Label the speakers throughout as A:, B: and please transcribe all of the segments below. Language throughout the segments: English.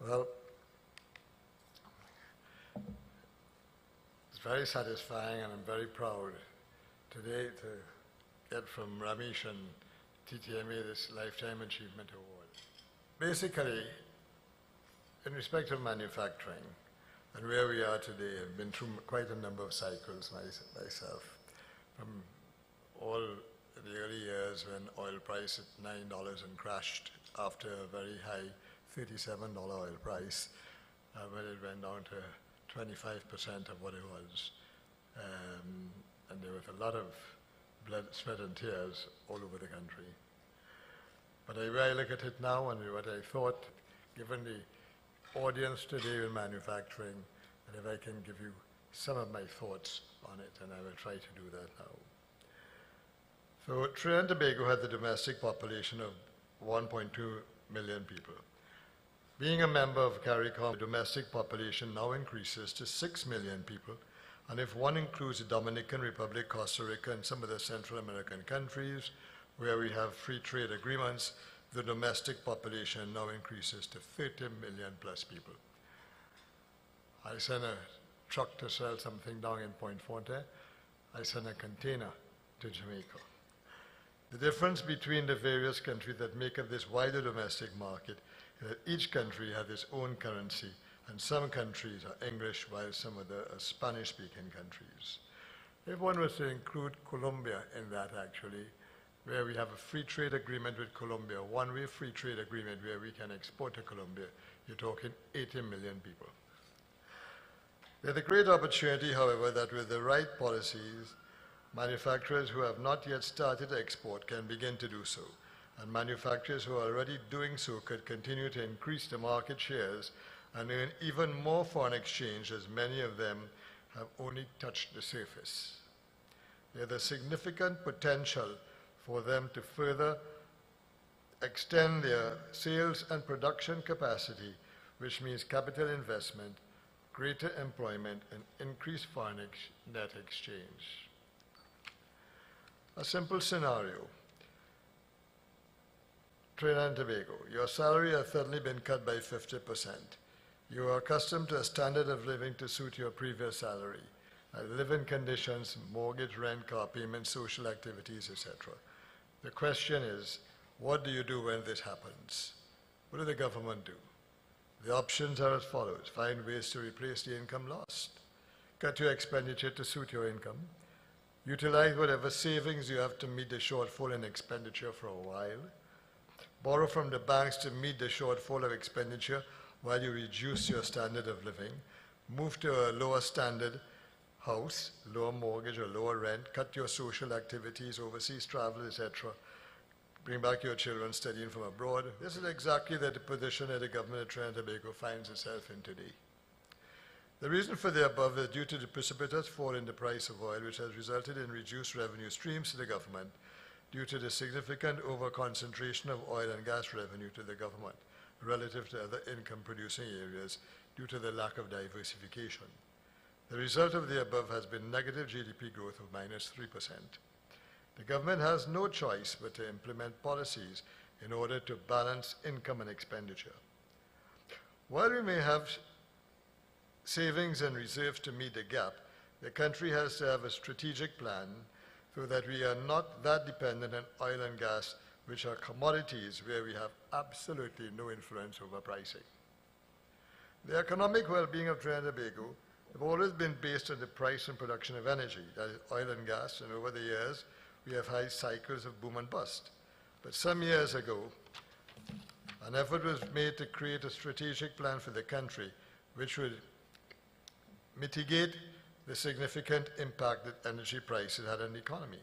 A: Well, it's very satisfying, and I'm very proud today to get from Ramesh and TTMA this Lifetime Achievement Award. Basically, in respect of manufacturing and where we are today, I've been through quite a number of cycles myself, from all the early years when oil price at $9 and crashed after a very high $37 oil price, when it went down to 25% of what it was. And there was a lot of blood, sweat, and tears all over the country. But the way I look at it now, and what I thought, given the audience today in manufacturing, and if I can give you some of my thoughts on it, and I will try to do that now. So Trinidad and Tobago had the domestic population of 1.2 million people. Being a member of CARICOM, the domestic population now increases to 6 million people, and if one includes the Dominican Republic, Costa Rica, and some of the Central American countries where we have free trade agreements, the domestic population now increases to 30 million plus people. I sent a truck to sell something down in Point Forte. I sent a container to Jamaica. The difference between the various countries that make up this wider domestic market is that each country has its own currency, and some countries are English while some of the Spanish-speaking countries. If one was to include Colombia in that, actually, where we have a free trade agreement with Colombia, one-way free trade agreement where we can export to Colombia, you're talking 80 million people. There's a great opportunity, however, that with the right policies, manufacturers who have not yet started to export can begin to do so, and manufacturers who are already doing so could continue to increase the market shares and earn even more foreign exchange, as many of them have only touched the surface. There's a significant potential for them to further extend their sales and production capacity, which means capital investment, greater employment, and increased foreign net exchange. A simple scenario. Trinidad and Tobago, your salary has suddenly been cut by 50%. You are accustomed to a standard of living to suit your previous salary, live-in conditions, mortgage, rent, car payments, social activities, etc. The question is, what do you do when this happens? What does the government do? The options are as follows. Find ways to replace the income lost. Cut your expenditure to suit your income. Utilize whatever savings you have to meet the shortfall in expenditure for a while. Borrow from the banks to meet the shortfall of expenditure while you reduce your standard of living. Move to a lower standard house, lower mortgage or lower rent. Cut your social activities, overseas travel, etc. Bring back your children studying from abroad. This is exactly the position that the government of Trinidad and Tobago finds itself in today. The reason for the above is due to the precipitous fall in the price of oil, which has resulted in reduced revenue streams to the government due to the significant over-concentration of oil and gas revenue to the government relative to other income-producing areas due to the lack of diversification. The result of the above has been negative GDP growth of -3%. The government has no choice but to implement policies in order to balance income and expenditure. While we may have savings and reserves to meet the gap, the country has to have a strategic plan so that we are not that dependent on oil and gas, which are commodities where we have absolutely no influence over pricing. The economic well-being of Trinidad and Tobago have always been based on the price and production of energy, that is oil and gas, and over the years we have had cycles of boom and bust. But some years ago, an effort was made to create a strategic plan for the country which would mitigate the significant impact that energy prices had on the economy.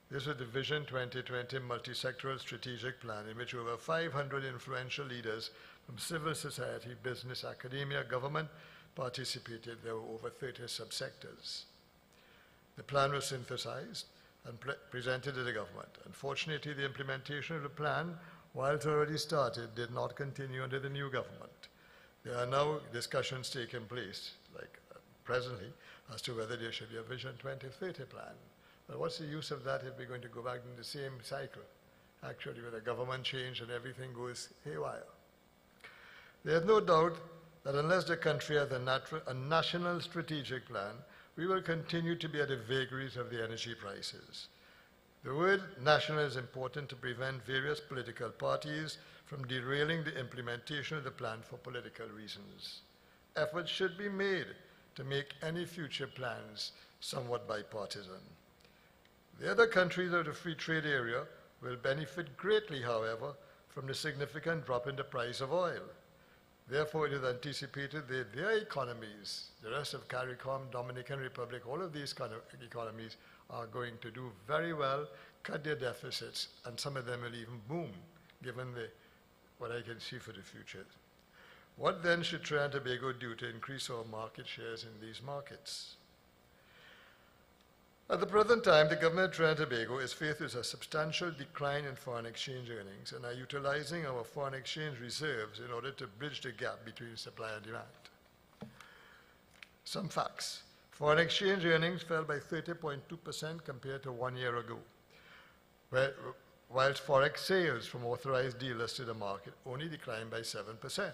A: This was the Vision 2020 multi-sectoral strategic plan in which over 500 influential leaders from civil society, business, academia, government participated. There were over 30 subsectors. The plan was synthesized and presented to the government. Unfortunately, the implementation of the plan, while it already started, did not continue under the new government. There are now discussions taking place, presently, as to whether there should be a Vision 2030 plan. But what's the use of that if we're going to go back in the same cycle, actually, with a government change and everything goes haywire? There is no doubt that unless the country has a national strategic plan, we will continue to be at the vagaries of the energy prices. The word national is important to prevent various political parties from derailing the implementation of the plan for political reasons. Efforts should be made to make any future plans somewhat bipartisan. The other countries of the free trade area will benefit greatly, however, from the significant drop in the price of oil. Therefore, it is anticipated that their economies, the rest of CARICOM, Dominican Republic, all of these kind of economies are going to do very well, cut their deficits, and some of them will even boom, given what I can see for the future. What then should Trinidad and Tobago do to increase our market shares in these markets? At the present time, the government of Trinidad and Tobago is faced with a substantial decline in foreign exchange earnings and are utilizing our foreign exchange reserves in order to bridge the gap between supply and demand. Some facts. Foreign exchange earnings fell by 30.2% compared to 1 year ago, whilst forex sales from authorized dealers to the market only declined by 7%.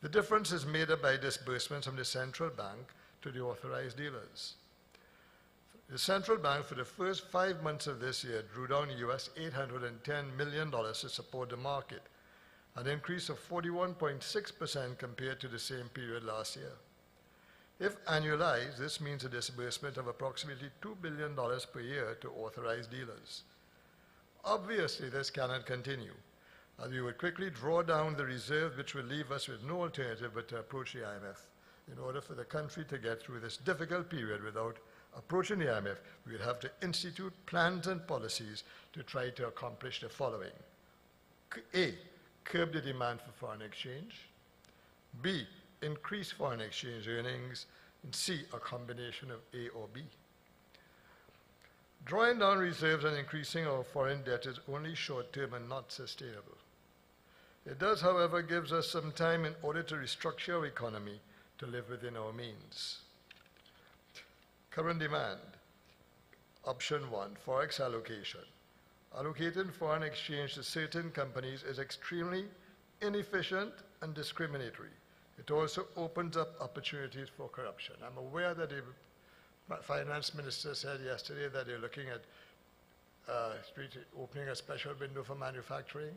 A: The difference is made up by disbursements from the central bank to the authorized dealers. The central bank for the first 5 months of this year drew down US $810 million to support the market, an increase of 41.6% compared to the same period last year. If annualized, this means a disbursement of approximately $2 billion per year to authorized dealers. Obviously, this cannot continue, as we would quickly draw down the reserve, which will leave us with no alternative but to approach the IMF. In order for the country to get through this difficult period without approaching the IMF, we would have to institute plans and policies to try to accomplish the following. A, curb the demand for foreign exchange. B, increase foreign exchange earnings. And C, a combination of A or B. Drawing down reserves and increasing our foreign debt is only short-term and not sustainable. It does, however, give us some time in order to restructure our economy to live within our means. Current demand. Option 1, forex allocation. Allocating foreign exchange to certain companies is extremely inefficient and discriminatory. It also opens up opportunities for corruption. I'm aware that the finance minister said yesterday that they're looking at opening a special window for manufacturing,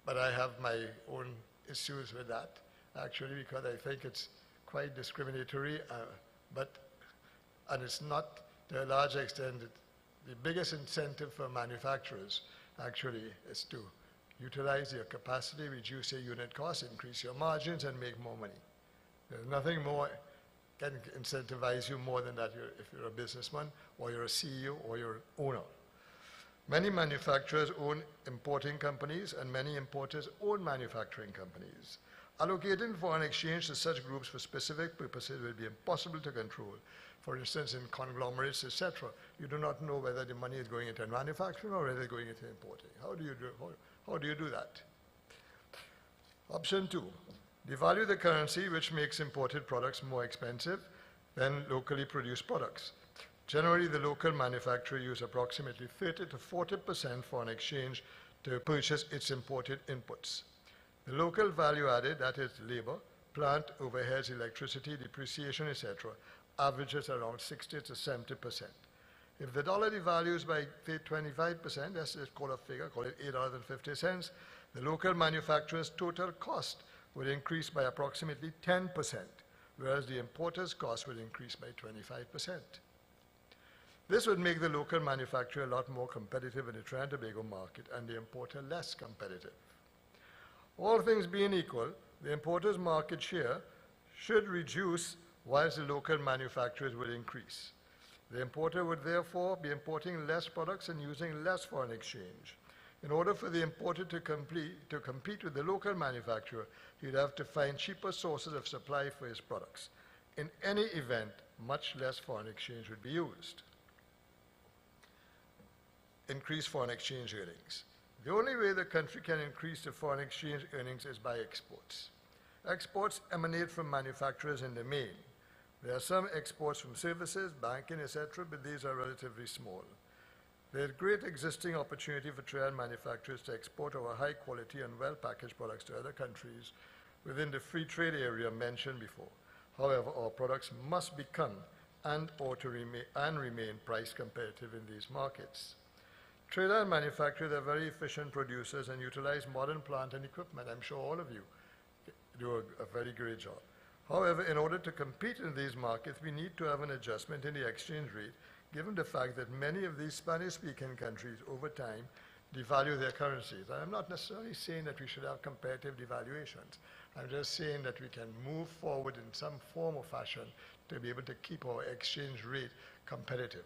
A: but I have my own issues with that, actually, because I think it's quite discriminatory, and it's not, to a large extent, the biggest incentive for manufacturers, actually, is to utilize your capacity, reduce your unit costs, increase your margins, and make more money. There's nothing more can incentivize you more than that if you're a businessman, or you're a CEO, or you're an owner. Many manufacturers own importing companies, and many importers own manufacturing companies. Allocating foreign exchange to such groups for specific purposes will be impossible to control. For instance, in conglomerates, etc., you do not know whether the money is going into manufacturing or whether it's going into importing. How do you do that? Option 2, devalue the currency, which makes imported products more expensive than locally produced products. Generally, the local manufacturer uses approximately 30 to 40% foreign exchange to purchase its imported inputs. The local value added, that is labor, plant, overheads, electricity, depreciation, etc., averages around 60 to 70%. If the dollar devalues by 25%, let's just call a figure, call it $8.50, the local manufacturer's total cost would increase by approximately 10%, whereas the importer's cost would increase by 25%. This would make the local manufacturer a lot more competitive in the Trinidad and Tobago market and the importer less competitive. All things being equal, the importer's market share should reduce whilst the local manufacturers would increase. The importer would therefore be importing less products and using less foreign exchange. In order for the importer to compete with the local manufacturer, he'd have to find cheaper sources of supply for his products. In any event, much less foreign exchange would be used. Increase foreign exchange earnings. The only way the country can increase the foreign exchange earnings is by exports. Exports emanate from manufacturers in the main. There are some exports from services, banking, etc., but these are relatively small. There is great existing opportunity for Trinidad manufacturers to export our high quality and well-packaged products to other countries within the free trade area mentioned before. However, our products must become remain price competitive in these markets. Trinidad manufacturers are very efficient producers and utilize modern plant and equipment. I'm sure all of you do a very great job. However, in order to compete in these markets, we need to have an adjustment in the exchange rate, given the fact that many of these Spanish-speaking countries over time devalue their currencies. I am not necessarily saying that we should have comparative devaluations. I'm just saying that we can move forward in some form or fashion to be able to keep our exchange rate competitive.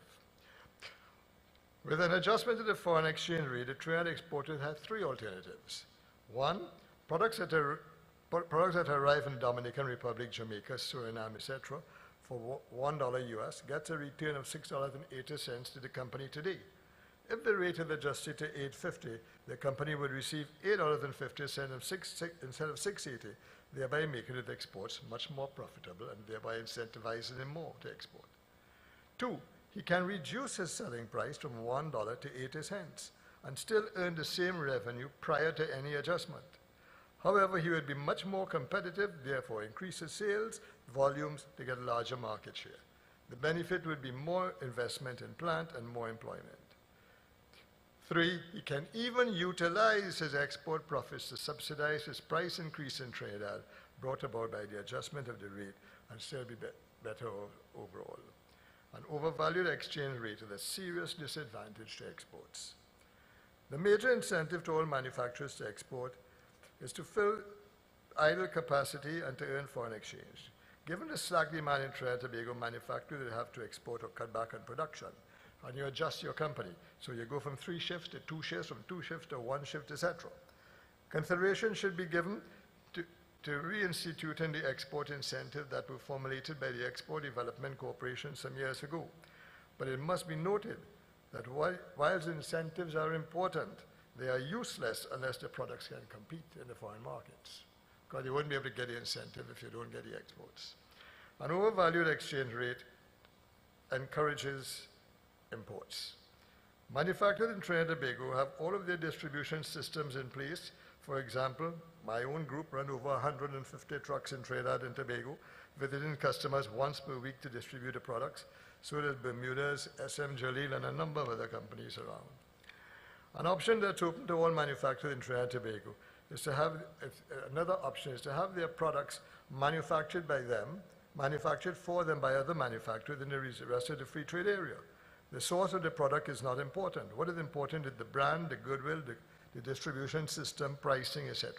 A: With an adjustment to the foreign exchange rate, the Trinidad exporters had three alternatives. One, products that arrive in Dominican Republic, Jamaica, Suriname, etc., for $1 US gets a return of $6.80 to the company today. If the rate is adjusted to $8.50, the company would receive $8.50 instead of $6.80, thereby making its exports much more profitable and thereby incentivizing him more to export. Two, he can reduce his selling price from $1 to 80 cents and still earn the same revenue prior to any adjustment. However, he would be much more competitive, therefore increase his sales volumes to get a larger market share. The benefit would be more investment in plant and more employment. Three, he can even utilize his export profits to subsidize his price increase in Trinidad brought about by the adjustment of the rate and still be better overall. An overvalued exchange rate is a serious disadvantage to exports. The major incentive to all manufacturers to export is to fill idle capacity and to earn foreign exchange. Given the slack demand in Trinidad and Tobago, manufacturers will have to export or cut back on production, and you adjust your company. So you go from 3 shifts to 2 shifts, from 2 shifts to 1 shift, etc. Consideration should be given to reinstituting the export incentive that were formulated by the Export Development Corporation some years ago. But it must be noted that while incentives are important, they are useless unless the products can compete in the foreign markets, because you wouldn't be able to get the incentive if you don't get the exports. An overvalued exchange rate encourages imports. Manufacturers in Trinidad and Tobago have all of their distribution systems in place. For example, my own group run over 150 trucks in Trinidad and Tobago, visiting customers once per week to distribute the products. So does Bermuda's, SM Jalil, and a number of other companies around. An option that's open to all manufacturers in Trinidad and Tobago is to have, another option is to have their products manufactured for them by other manufacturers in the rest of the free trade area. The source of the product is not important. What is important is the brand, the goodwill, the distribution system, pricing, etc.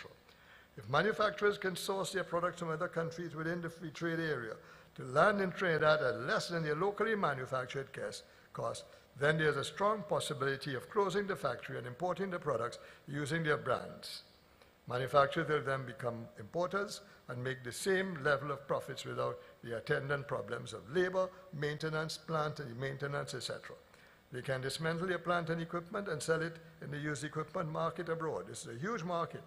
A: If manufacturers can source their products from other countries within the free trade area to land in Trinidad at less than their locally manufactured cost, then there's a strong possibility of closing the factory and importing the products using their brands. Manufacturers will then become importers and make the same level of profits without the attendant problems of labor, maintenance, plant and maintenance, etc. They can dismantle their plant and equipment and sell it in the used equipment market abroad. This is a huge market,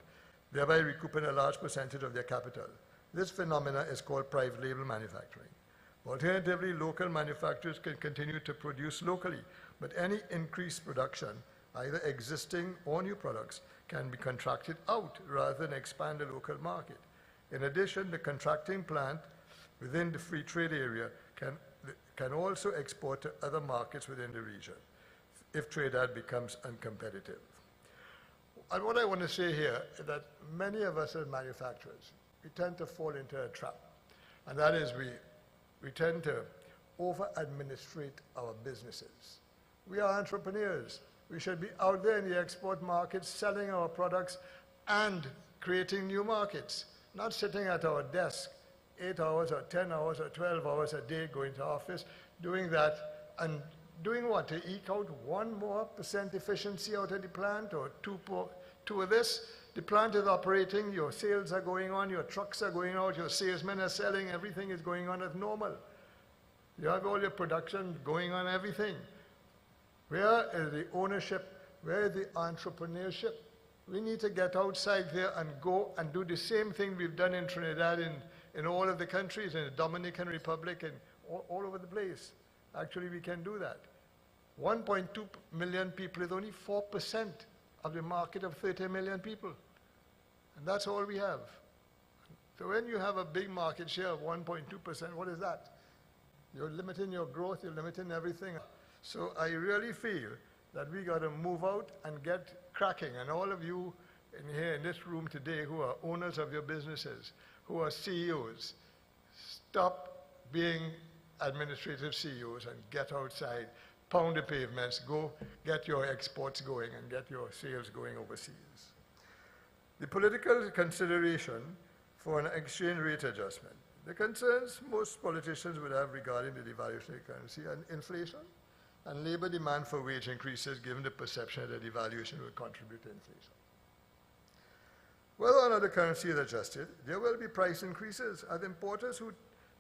A: thereby recouping a large percentage of their capital. This phenomenon is called private label manufacturing. Alternatively, local manufacturers can continue to produce locally, but any increased production, either existing or new products, can be contracted out rather than expand the local market. In addition, the contracting plant within the free trade area can also export to other markets within the region if Trinidad becomes uncompetitive. And what I want to say here is that many of us as manufacturers, we tend to fall into a trap, and that is we tend to over-administrate our businesses. We are entrepreneurs. We should be out there in the export market selling our products and creating new markets, not sitting at our desk 8 hours or 10 hours or 12 hours a day going to office, doing that, and doing what? To eke out 1% efficiency out of the plant or 2 of this? The plant is operating, your sales are going on, your trucks are going out, your salesmen are selling, everything is going on as normal. You have all your production going on, everything. Where is the ownership? Where is the entrepreneurship? We need to get outside there and go and do the same thing we've done in Trinidad, in all of the countries, in the Dominican Republic, and all over the place. Actually, we can do that. 1.2 million people is only 4% of the market of 30 million people. And that's all we have. So when you have a big market share of 1.2%, what is that? You're limiting your growth, you're limiting everything. So I really feel that we got to move out and get cracking. And all of you in here in this room today who are owners of your businesses, who are CEOs, stop being administrative CEOs and get outside, pound the pavements, go get your exports going and get your sales going overseas. The political consideration for an exchange rate adjustment. The concerns most politicians would have regarding the devaluation of the currency and inflation and labor demand for wage increases given the perception that the devaluation will contribute to inflation. Whether or not the currency is adjusted, there will be price increases as importers who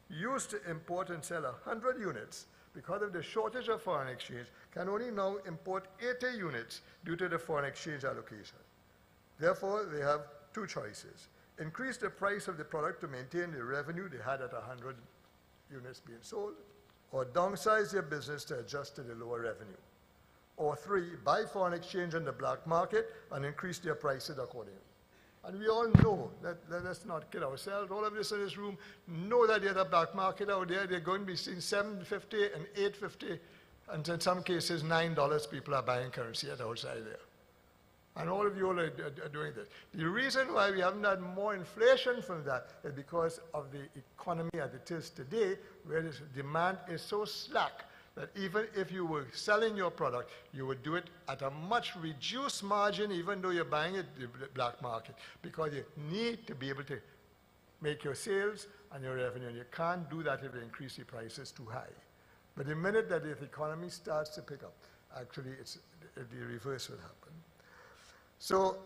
A: used to import and sell 100 units because of the shortage of foreign exchange can only now import 80 units due to the foreign exchange allocation. Therefore, they have two choices. Increase the price of the product to maintain the revenue they had at 100 units being sold, or downsize their business to adjust to the lower revenue. Or 3, buy foreign exchange in the black market and increase their prices accordingly. And we all know that, let's not kid ourselves, all of us in this room know that there's a black market out there. They're going to be seeing $7.50 and $8.50, and in some cases $9 people are buying currency at outside there. And all of you all are doing this. The reason why we haven't had more inflation from that is because of the economy as it is today, where this demand is so slack that even if you were selling your product, you would do it at a much reduced margin, even though you're buying it in the black market, because you need to be able to make your sales and your revenue, and you can't do that if you increase the prices too high. But the minute that the economy starts to pick up, actually the reverse will happen. So,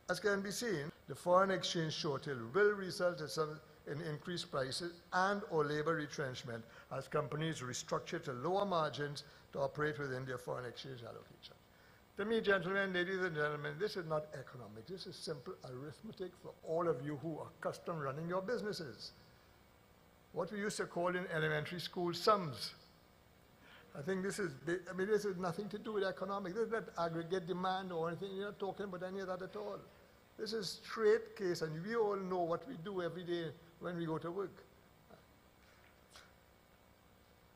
A: as can be seen, the foreign exchange shortage will result in increased prices and or labor retrenchment as companies restructure to lower margins to operate within their foreign exchange allocation. To me, gentlemen, ladies and gentlemen, this is not economics. This is simple arithmetic for all of you who are accustomed running your businesses. What we used to call in elementary school sums. I think this is nothing to do with economics. This is not aggregate demand or anything. You're not talking about any of that at all. This is straight case, and we all know what we do every day when we go to work.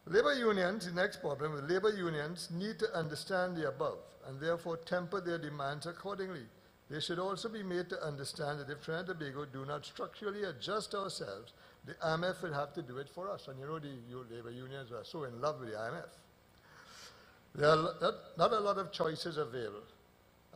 A: Labor unions, the next problem, with labor unions need to understand the above and therefore temper their demands accordingly. They should also be made to understand that if Trinidad and Tobago do not structurally adjust ourselves, the IMF will have to do it for us. And you know the labor unions are so in love with the IMF. There are not a lot of choices available.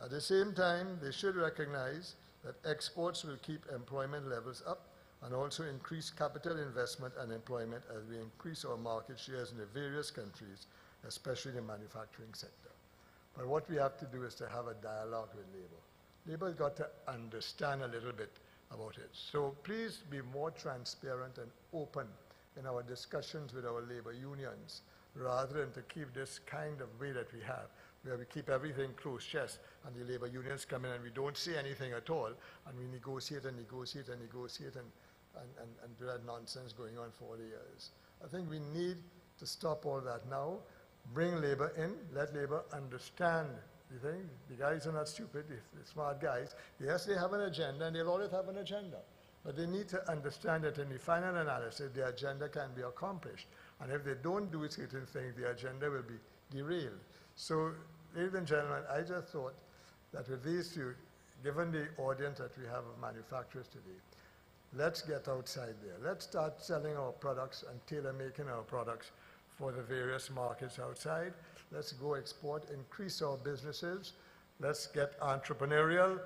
A: At the same time, they should recognize that exports will keep employment levels up and also increase capital investment and employment as we increase our market shares in the various countries, especially the manufacturing sector. But what we have to do is to have a dialogue with Labour. Labour has got to understand a little bit about it. So please be more transparent and open in our discussions with our Labour unions, rather than to keep this kind of way that we have, where we keep everything closed chest and the Labour unions come in and we don't say anything at all, and we negotiate and negotiate and negotiate and do that nonsense going on for all the years. I think we need to stop all that now, bring Labour in, let Labour understand the thing. The guys are not stupid, they're smart guys. Yes, they have an agenda, and they'll always have an agenda. But they need to understand that in the final analysis, the agenda can be accomplished. And if they don't do certain things, the agenda will be derailed. So, ladies and gentlemen, I just thought that with these two, given the audience that we have of manufacturers today, let's get outside there. Let's start selling our products and tailor-making our products for the various markets outside. Let's go export, increase our businesses. Let's get entrepreneurial.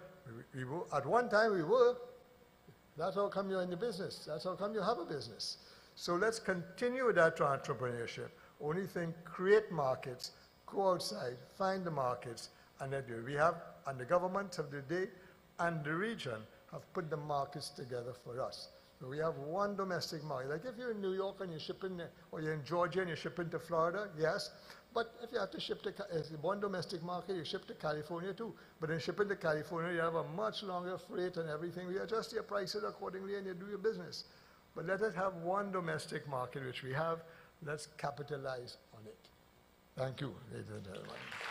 A: At one time we were. That's how come you're in the business. That's how come you have a business. So let's continue that entrepreneurship. Only thing, create markets, go outside, find the markets, and then do it. We have, and the governments of the day and the region have put the markets together for us. So we have one domestic market. Like if you're in New York and you're shipping, or you're in Georgia and you're shipping to Florida, yes. But if you have to ship to one domestic market, you ship to California too. But in shipping to California, you have a much longer freight and everything. We adjust your prices accordingly and you do your business. But let us have one domestic market, which we have. Let's capitalize on it. Thank you, ladies and gentlemen.